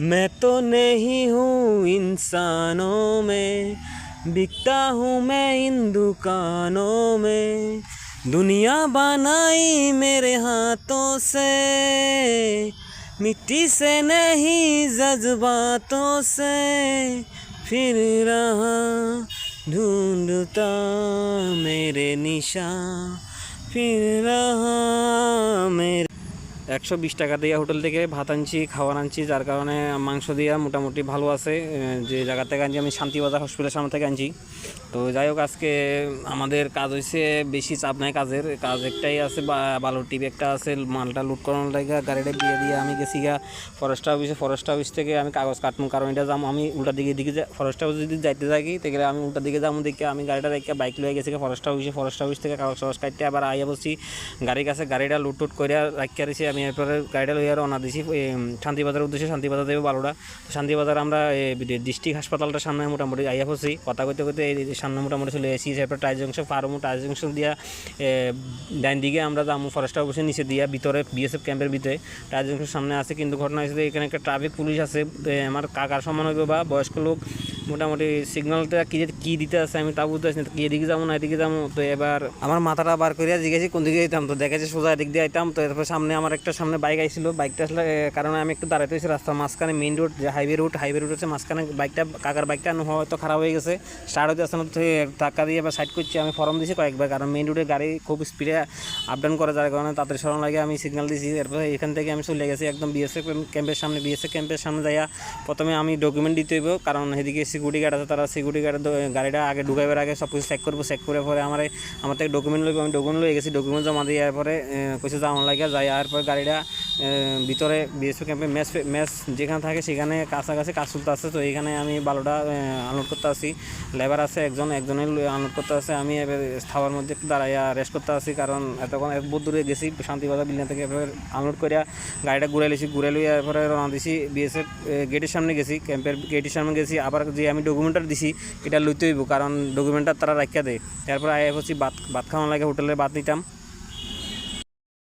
मैं तो नहीं हूँ इंसानों में, बिकता हूँ मैं इन दुकानों में। दुनिया बनाई मेरे हाथों से, मिट्टी से नहीं जज्बातों से। फिर रहा ढूंढता मेरे निशान, फिर रहा मेरे 120 টাকা দিয়ে হোটেল থেকে ভাত আনছি, খাবার আনছি, যার কারণে মাংস দিয়ে মোটামুটি ভালো আছে। যে জায়গা থেকে আনছি আমি শান্তিবাজার হসপিটালের সামনে থেকে আনছি। তো যাই হোক, আজকে আমাদের কাজ হয়েছে, বেশি চাপ নাই কাজের, কাজ একটাই আছে, বালুর টিপ একটা আছে, মালটা লুট করানোর লাগে গাড়িটা দিয়ে আমি গেছি গা ফরেস্ট অফিসে। ফরেস্ট অফিস থেকে আমি কাগজ কাটবো, কারণ এটা যাবো আমি উল্টা দিকে ফরেস্ট অফিস যদি যাইতে থাকি তাহলে আমি উল্টা দিকে যাবো দেখে আমি গাড়িটা রেখে বাইক লয়ে গেছি ফরেস্ট অফিসে। ফরেস্ট অফিস থেকে কাগজ কাটতে আবার আইয়া বলছি গাড়ির কাছে, গাড়িটা লুট করে রাখিয়া দিয়েছি আমি। এরপরে গাড়িটা লইয়া রওনা দিয়েছি শান্তিবাজারের উদ্দেশ্যে। শান্তিবাজার দেবো বালুটা। শান্তিবাজার আমরা ডিস্ট্রিক্ট হাসপাতালটার সামনে মোটামুটি আইয়া পড়ছি। কথা কইতে কইতে এই সামনে মোটামুটি চলে এসেছি। এরপর টাইজ জংশন পারমু, টাইজ জংশন দিয়া ডাইন দিকে আমরা যাবো ফরেস্ট অফিসের নিচে দিয়া ভিতরে বিএসএফ ক্যাম্পের ভিতরে। টাইজ জংশন সামনে আছে, কিন্তু ঘটনা হয়েছে এখানে একটা ট্রাফিক পুলিশ আছে, আমার কাকার সমান হইব বা বয়স্ক লোক, মোটামুটি সিগন্যালটা কী দিতে আছে আমি তা বুঝতে পারছি না, কি এদিকে যাবো না এদিকে যাবো। তো এবার আমার মাথাটা বার করিয়া জিজ্ঞেসি কোন দিকে যেতাম, তো দেখেছি সোজা এদিক দিয়ে আইতাম। তো এরপর সামনে আমার একটা সামনে বাইক আইছিল, বাইকটা আসলে কারণে আমি একটু দাঁড়াইতে হয়েছি রাস্তার মাঝখানে, মেইন রোড যে হাইওয়ে রোড হচ্ছে মাঝখানে। বাইকটা কাকার বাইকটা হয়তো খারাপ হয়ে গেছে, স্টার্ট হতে আসলে ধাক্কা দিয়ে এবার সাইড করছি। আমি ফর্ম দিয়েছি কয়েকবার, কারণ মেইন রোডে গাড়ি খুব স্পিডে আপ ডাউন করে, যার কারণে তাড়াতাড়ি সরানো লাগে আমি সিগন্যাল দিয়েছি। এরপর এখান থেকে আমি চলে গেছি একদম বিএসএফ ক্যাম্পের সামনে। বিএসএফ ক্যাম্পের সামনে যাইয়া প্রথমে আমি ডকুমেন্ট দিতে হইব, কারণ এদিকে সিকিউরিটি গার্ড আছে, তারা সিকিউরিটি গার্ড গাড়িটা আগে ঢুকাইবার আগে সব কিছু চেক করবো। চেক করে পরে আমার থেকে ডকুমেন্ট লইব, আমি ডকুমেন্ট লয়ে গেছি। ডকুমেন্ট জমা দিয়ে পরে কিছু যাওয়ার লাগে যাই। আর পরে গাড়িটা ভিতরে বিএসএফ ক্যাম্পে ম্যাচ যেখানে থাকে সেখানে কাছাকাছি কাজ চলতে আছে। তো এইখানে আমি বালুটা আনলোড করতে আসি, লেবার আছে একজনের আনলোড করতে আছে। আমি এবার খাওয়ার মধ্যে একটু দাঁড়াইয়া রেস্ট করতে আসি, কারণ এতক্ষণ বহুত দূরে গেছি শান্তিবাজার বিল্ডিং থেকে। এবার আনলোড করিয়া গাড়িটা ঘুরে লইয়া এরপরে রওনা দিছি। বিএসএফ গেটের সামনে গেছি, ক্যাম্পের গেটের সামনে গেছি। আবার যে আমি ডকুমেন্টটা দিছি এটা লইতে হইব, কারণ ডকুমেন্টটা তারা রাখিয়া দেয়। তারপরে আয়া হচ্ছি ভাত খাওয়ানো লাগে, হোটেলে ভাত নিতাম।